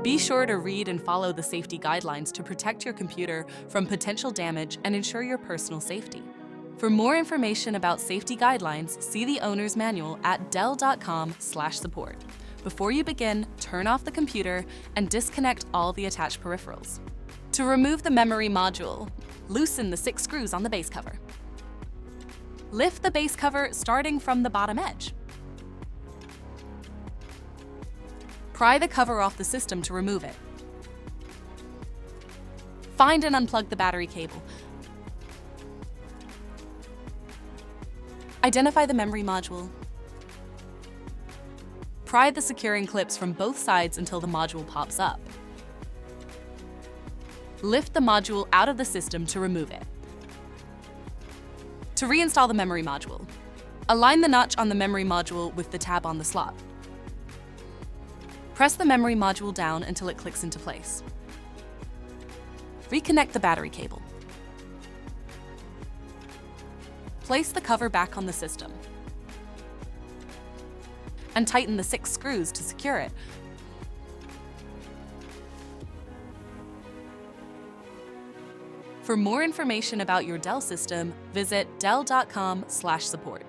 Be sure to read and follow the safety guidelines to protect your computer from potential damage and ensure your personal safety. For more information about safety guidelines, see the owner's manual at dell.com/support. Before you begin, turn off the computer and disconnect all the attached peripherals. To remove the memory module, loosen the 6 screws on the base cover. Lift the base cover starting from the bottom edge. Pry the cover off the system to remove it. Find and unplug the battery cable. Identify the memory module. Pry the securing clips from both sides until the module pops up. Lift the module out of the system to remove it. To reinstall the memory module, align the notch on the memory module with the tab on the slot. Press the memory module down until it clicks into place. Reconnect the battery cable. Place the cover back on the system and tighten the 6 screws to secure it. For more information about your Dell system, visit dell.com/support.